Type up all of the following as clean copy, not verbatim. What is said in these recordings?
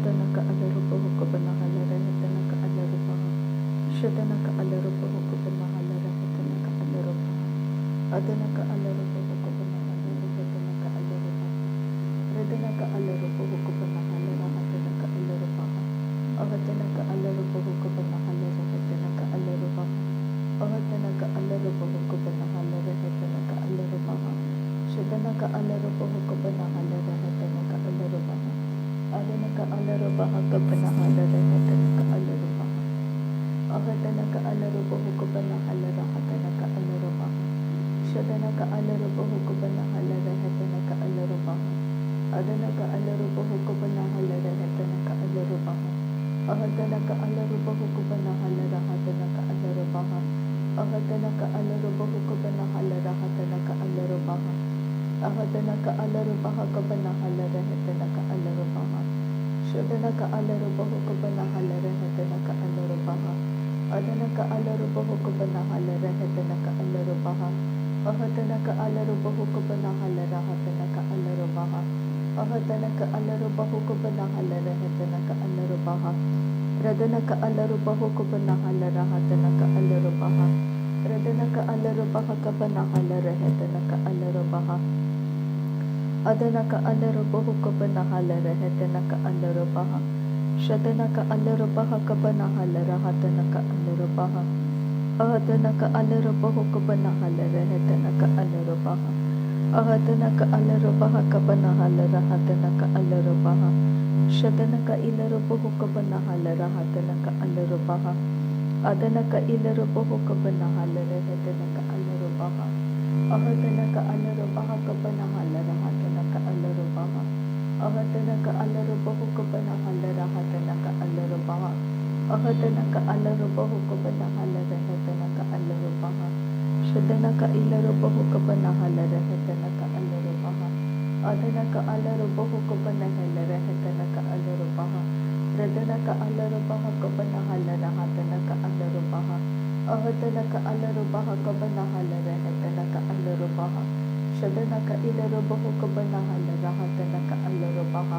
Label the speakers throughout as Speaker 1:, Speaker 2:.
Speaker 1: Adanaka alarubahu kabanahalara hetanaka alarubaha. Shadanaka alarubahu kabanahalara hetanaka alarubaha. Adanaka alarubahu kabanahalara hetanaka alarubaha. Radanaka alarubahu kabanahalara hetanaka alarubaha. Ahatanaka alarubahu kabanahalara hetanaka alarubaha. Ahatanaka alarubahu kabanahalara hetanaka alarubaha. Shadanaka alarubahu kabanahalara hetanaka alarubaha. Adanaka alarubaha kabanahalara hetanaka alarubaha. Ahatanaka alarubahu kabanahalara hetanaka alarubaha. Shadanaka alarubahu kabanahalara hetanaka alarubaha. Adanaka alarubahu kabanahalara hetanaka alarubaha. Ahatanaka alarubahu kabanahalara hetanaka alarubaha. Ahatanaka alarubahu kabanahalara hetanaka alarubaha. Ahatanaka alarubaha kabanahalara hetanaka alarubaha. Shadanaka alarubahu kabanahalara hetanaka alarubaha. Adanaka alarubahu kabanahalara hetanaka alarubaha. Ahatanaka alarubahu kabanahalara hetanaka alarubaha. Ahatanaka alarubahu kabanahalara hetanaka alarubaha. Radanaka alarubahu kabanahalara hetanaka alarubaha. Radanaka alarubaha kabanahalara hetanaka alarubaha. Adanaka alarubahu kabanahalara hetanaka alarubaha. Shadanaka alarubaha kabanahalara hetanaka alarubaha. Ahatanaka alarubahu kabanahalara hetanaka alarubaha. Ahatanaka alarubaha kabanahalara hetanaka alarubaha. Shadanaka ilarubahu kabanahalara hetanaka alarubaha. Adanaka ilarubahu kabanahalara hetanaka alarubaha. Ahatanaka alarubaha kabanahalara hetanaka alarubaha. Ahatanaka alarubahu kabanahalara hetanaka alarubaha. Ahatanaka alarubahu kabanahalara hetanaka alarubaha. Shadanaka ilarubahu kabanahalara hetanaka alarubaha. Adanaka alarubahu kabanahalara hetanaka alarubaha. Radanaka alarubaha kabanahalara hetanaka alarubaha. Ahatanaka alarubaha kabanahalara hetanaka alarubaha. Shadanaka ilarubahu kabanahalara hetanaka alarubaha.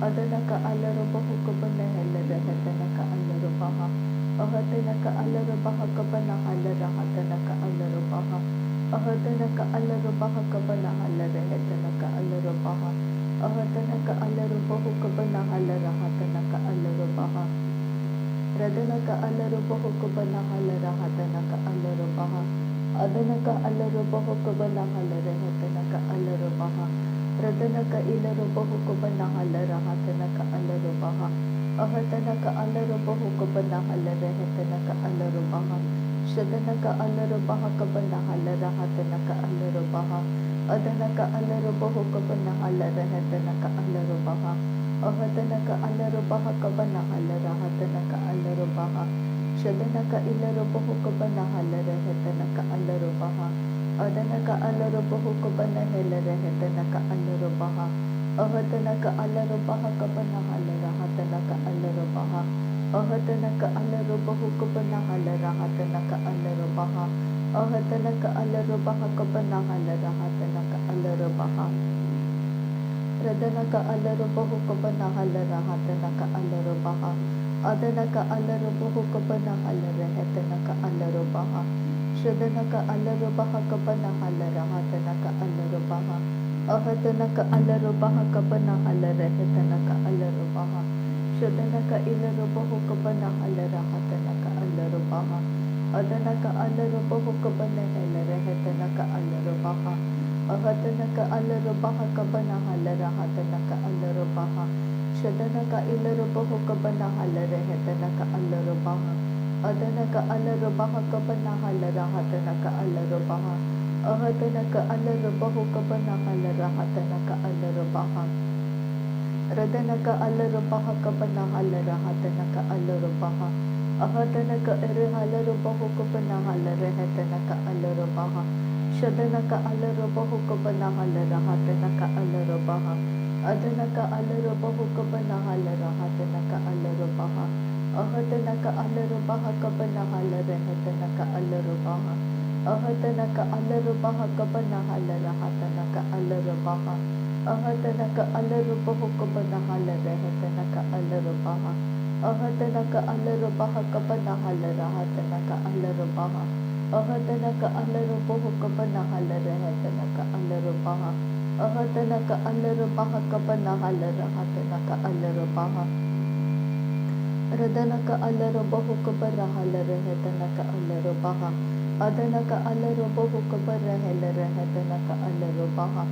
Speaker 1: Adanaka alarubahu kabanahalara hetanaka alarubaha. Ahatanaka alarubaha kabanahalara hetanaka alarubaha. Ahatanaka alarubaha kabanahalara hetanaka alarubaha. Ahatanaka alarubahu kabanahalara hetanaka alarubaha. Radanaka alarubahu kabanahalara hetanaka alarubaha. Adanaka alarubahu kabanahalara hetanaka alarubaha. Radanaka ilarubahu kabanahalara hetanaka alarubaha. Ahatanaka alarubahu kabanahalara hetanaka alarubaha. Shadanaka alarubaha kabanahalara hetanaka alarubaha. Adanaka alarubahu kabanahalara hetanaka alarubaha. Ahatanaka alarubaha kabanahalara hetanaka alarubaha. Shadanaka ilarubahu kabanahalara hetanaka alarubaha. Adanaka alarubahu kabanahalara hetanaka alarubaha. Ahatanaka alarubaha kabanahalara hetanaka alarubaha. Ahatanaka alarubahu kabanahalara hetanaka alarubaha. Ahatanaka alarubaha kabanahalara hetanaka alarubaha. Radanaka alarubahu kabanahalara hetanaka alarubaha. Adanaka alarubahu kabanahalara hetanaka alarubaha. Shadanaka alarubaha kabanahalara hetanaka alarubaha. Ahatanaka alarubaha kabanahalara hetanaka alarubaha. Shadanaka ilarubahu kabanahalara hetanaka alarubaha. Adanaka alarubahu kabanahalara hetanaka alarubaha. Ahatanaka alarubaha kabanahalara hetanaka alarubaha. Shadanaka ilarubahu kabanahalara hetanaka alarubaha. Adanaka alarubaha kabanahalara hetanaka alarubaha. Ahatanaka alarubahu kabanahalara hetanaka alarubaha. Radanaka alarubaha kabanahalara hetanaka alarubaha. Ahatanaka alarubahu kabanahalara hetanaka alarubaha. Shadanaka alarubahu kabanahalara hetanaka alarubaha. Adanaka alarubahu kabanahalara hetanaka alarubaha. Ahatanaka alarubaha kabanahalara hetanaka alarubaha. Ahatanaka alarubaha kabanahalara hetanaka alarubaha. Ahatanaka alarubahu kabanahalara hetanaka alarubaha. baha. Ahadana ka alaro baha kabana halara hatana ka alaro baha. Ahadana ka alaro boho kabana halara hatana ka alaro baha. Ahadana ka alaro baha kabana halara hatana ka alaro baha. Radhanaka alaro bahu kabara halare hetanaka alaro baha. Adanaka alaro bahu kabara helare hetanaka alaro baha.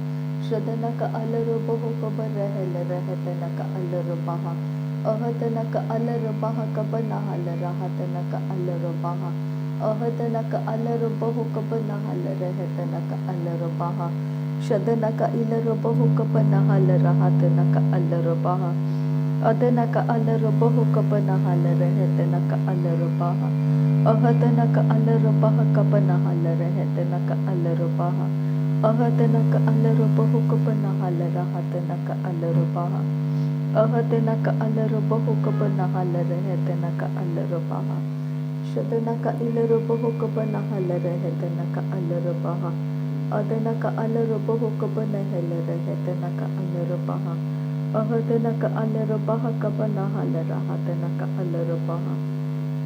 Speaker 1: Shradanaka alaro bahu kabara helare hetanaka alaro baha. Ahatanaka alaro baha kabana halara hatanaka alaro baha. Ahatanaka alaro bahu kabana halare hetanaka alaro baha. Shradanaka ilaro bahu kabana halara hatanaka alaro baha. Adanaka alaro bahu kabana halare hetanaka alaro baha. Ahatanaka alaro baha kabana halare hetanaka alaro baha. Ahatanaka alaro bahu kabana halara hatanaka alaro baha. Ahatanaka alaro bahu kabana halare hetanaka alaro baha. Shadanaka ilaro bahu kabana halare hetanaka alaro baha. Adanaka alaro bahu kabana helare hetanaka alaro baha. Ahatanaka alaro baha kabana halara hatanaka alaro baha.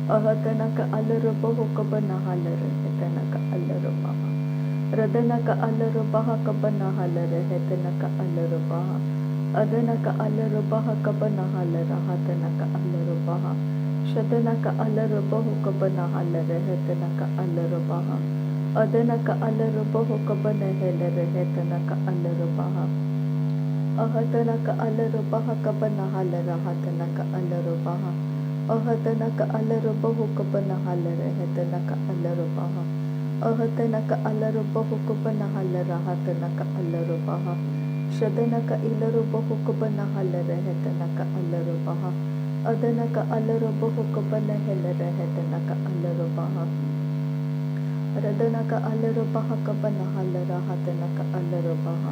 Speaker 1: Ahatanaka alaro bahu kabana halare hetanaka alaro baha. Radhanaka alaro baha kabana halare hetanaka alaro baha. Adanaka alaro baha kabana halara hatanaka alaro baha. Shadanaka alaro bahu kabana halare hetanaka alaro baha. Adanaka alaro bahu kabana helare hetanaka alaro baha. Ahatanaka alaro baha kabana halara hatanaka alaro baha. Ahatanaka alaro bahu kabana halare hetanaka alaro baha. Ahatanaka alaro bahu kabana halara hatanaka alaro baha. Shadanaka ilaro bahu kabana halare hetanaka alaro baha. Adanaka alaro bahu kabana helare hetanaka alaro baha. Radhanaka alaro baha kabana halara hatanaka alaro baha.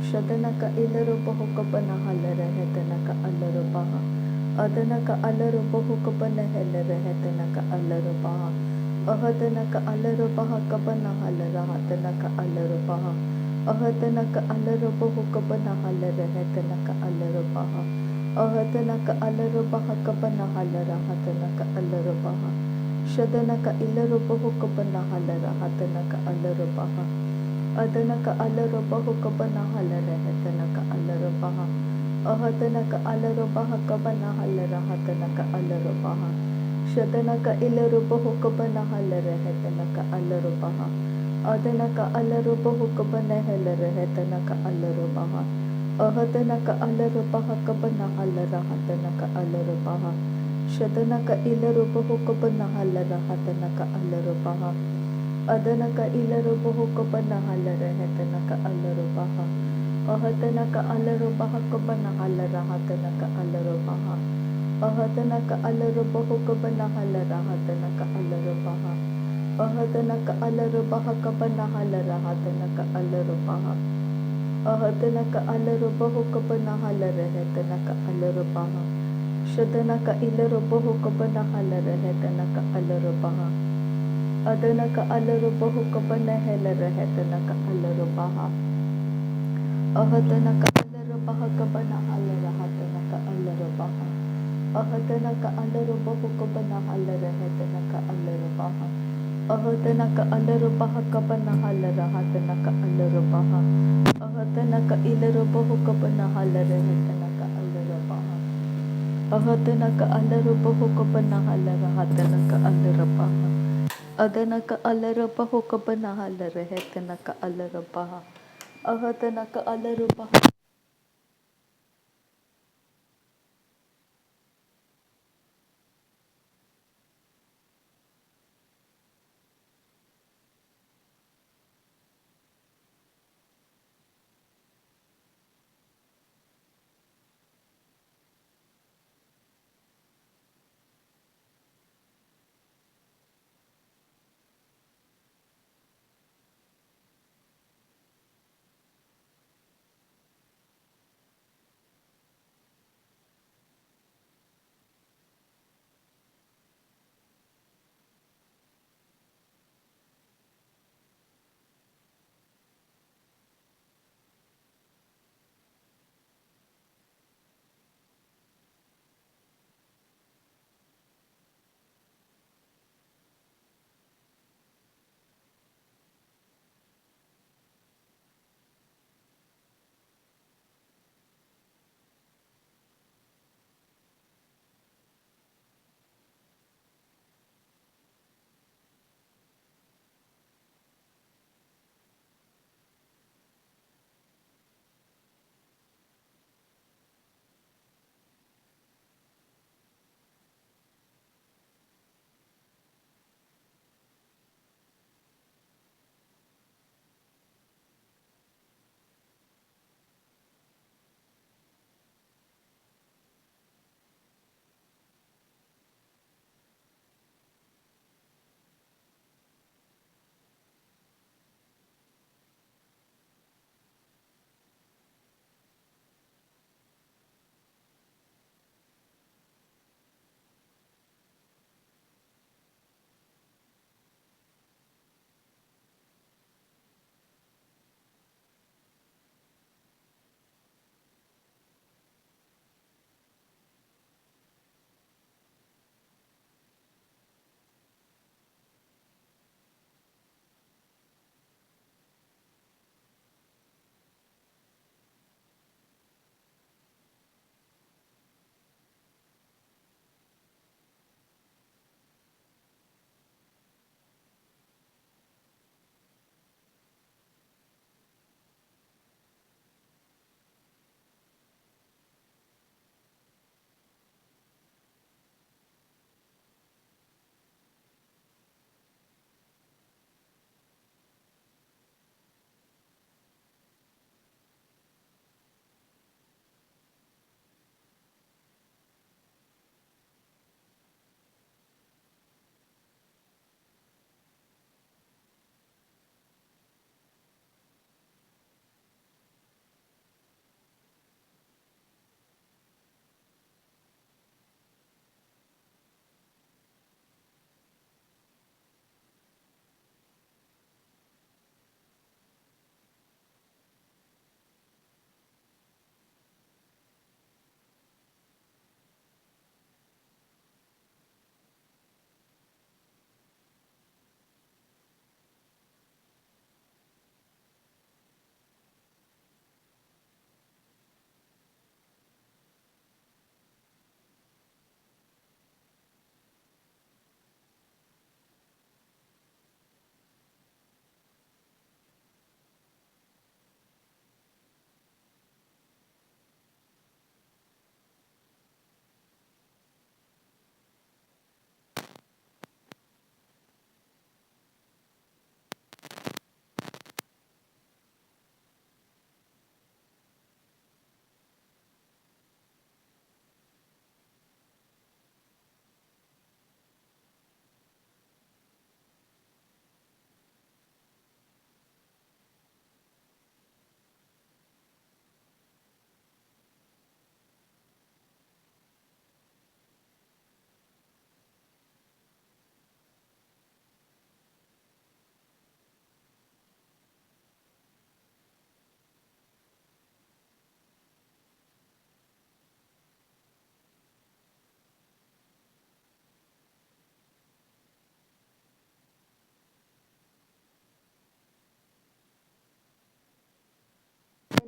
Speaker 1: Shadanaka ilaro bahu kabana halare hetanaka alaro baha. Adanaka alaro bahu kabana helare hetanaka alaro baha. Ahatanaka alaro baha kabana halara hatanaka alaro baha. Ahatanaka alaro bahu kabana halare hetanaka alaro baha. Ahatanaka alaro baha kabana halara hatanaka alaro baha. Shadanaka ilaro bahu kabana halara hatanaka alaro baha. Adanaka alaro bahu kabana halare hetanaka alaro baha. Ahatanaka alaro baha kabana halara hatanaka alaro baha. Shadanaka ilaro bahu kabana halare hetanaka alaro baha. Adanaka alaro bahu kabana helare hetanaka alaro baha. Ahatanaka alaro baha kabana halara hatanaka alaro baha. Shadanaka ilaro bahu kabana halara hatanaka alaro baha. Adanaka ilaro bahu kabana halare hetanaka alaro baha. Ahatanaka alaro baha kabana halara hatanaka alaro baha. Ahatanaka alaro bahu kabana halara hatanaka alaro baha. Ahatanaka alaro baha kabana halara hatanaka alaro baha. Ahatanaka alaro bahu kabana halare hetanaka alaro baha. Shadanaka ilaro bahu kabana halare hetanaka alaro baha. Adanaka alaro bahu kabana helare hetanaka alaro baha. Ahatanaka alaro baha kabana halara hatanaka alaro baha. Ahatanaka alaro bahu kabana halare hetanaka alaro baha. Ahatanaka alaro baha kabana halara hatanaka alaro baha. Ahatanaka ilaro bahu kabana halare hetanaka alaro baha. Ahatanaka alaro bahu kabana halara hatanaka alaro baha. Adanaka alaro bahu kabana halare hetanaka alaro baha. Ahatanaka alaro baha.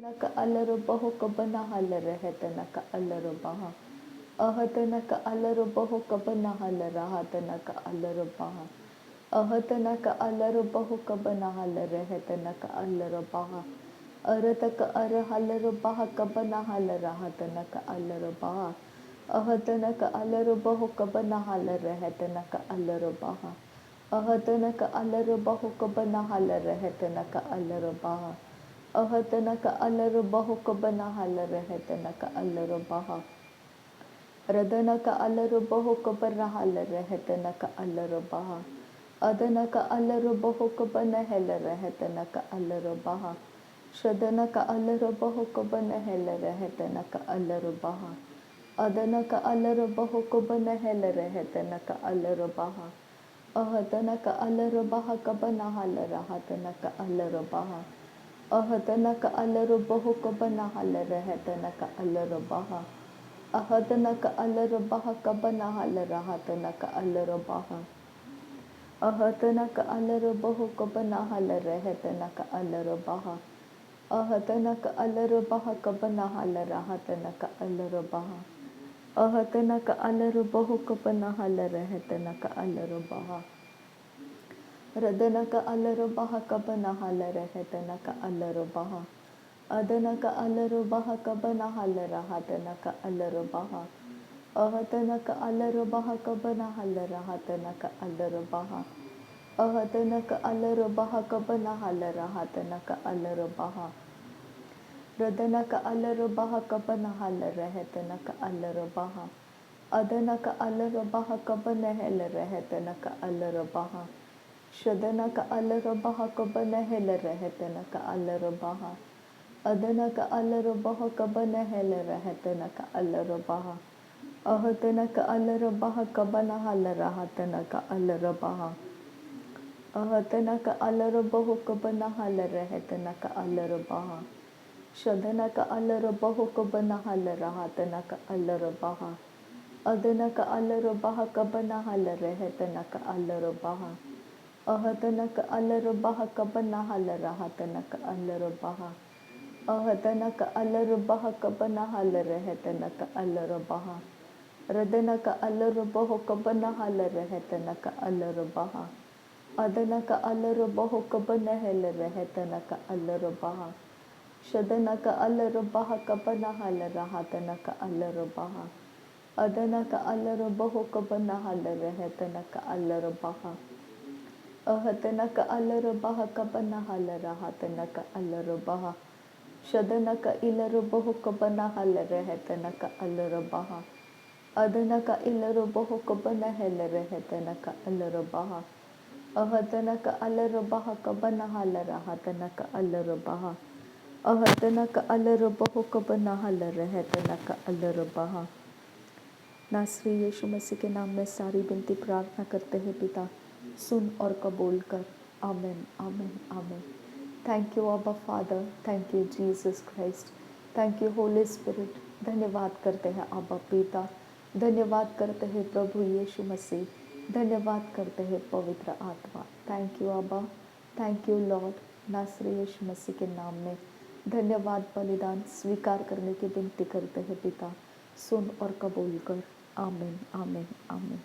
Speaker 1: नक अलर बहु Cubbon huller है तनक अलर बहा अहतनक अलर बहु Cubbon huller तनक अलर बहा अहतनक अलर बहु Cubbon huller है तनक अलर बहा अरतक अर हलर बहा कबन हलर तनक अलर बहा अहतनक अलर बहु कबन हलर है तनक अलर बहा अहतनक अलर बहु कबन हलर है तनक अलर बहा अहतनक अलर बहु कबन हलर है तनक अलर बहा रदनक अलर बहु कबर हलर है तनक अलर बहा अदनक अलर बहु कबन हेलर है तनक अलर बहा शदनक अलर बहु कबन हेलर है तनक अलर बहा अदनक अलर बहु कबन हेलर है तनक अलर बहा अहतनक अलर बहा कबन हलर तनक अलर बहा अहतनक अलर बहु कबन हलर है तनक अलर बहा अहतनक अलर बहा कबन हलर तनक अलर बहा अहतनक अलर बहु कबन हलर है तनक अलर बहा अहतनक अलर बहा कबन हलर तनक अलर बहा अहतनक अलर बहु कबन हलर है तनक अलर बहा रदनक अलर बहा कबन हलर है तनक अलर बहा अदनक अलर बहा कबन हलर तनक अलर बहा अहतनक अलर बहा कबन हलर तनक अलर बहा अहतनक अलर बहा कबन हलर तनक अलर बहा रदनक अलर बहा कबन हलर है तनक अलर बहा अदनक अलर बहा कबन हेलर है तनक अलर बहा शदनक अलर बहा कबन हेलर है तनक अलर बहा अदनक अलर बहा कबन हेलर है तनक अलर बहा अहतनक अलर बहा कबन हलर तनक अलर बहा अहतनक अलर बहु कबन हलर है तनक अलर बहा शदनक अलर बहु कबन हलर तनक अलर बहा अदनक अलर बहा कबन हलर है तनक अलर बहा अहतनक अलर बहा कबन हलर तनक अलर बहा अहतनक अलर बहा कबन हलर है तनक अलर बहा रदनक अलर बहु कबन हलर है तनक अलर बहा अदनक अलर बहु कबन हेलर है तनक अलर बहा शदनक अलर बहा कबन हलर तनक अलर बहा अदनक अलर बहु कबन हलर है तनक अलर बहा अहतनक अलर बहा कबन हलर तनक अलर बहा शदनक इलर बहु कबन हलर है तनक अलर बहा अदनक इलर बहु कबन हेलर है तनक अलर बहा अहतनक अलर बहा कबन हलर तनक अलर बहा अहतनक अलर बहु कबन हलर है तनक अलर बहा। नासरी यीशु मसीह के नाम में सारी विनती प्रार्थना करते हैं पिता, सुन और कबूल कर। आमीन आमीन आमीन। थैंक यू अब्बा father, thank you Jesus Christ, thank you Holi spirit. धन्यवाद करते हैं अब्बा पिता, धन्यवाद करते हैं प्रभु यीशु मसीह, धन्यवाद करते हैं पवित्र आत्मा। थैंक यू अब्बा, थैंक यू लॉर्ड। नासरी यीशु मसीह के नाम में धन्यवाद बलिदान स्वीकार करने की विनती करते हैं पिता, सुन और कबूल कर। आमीन आमीन आमीन।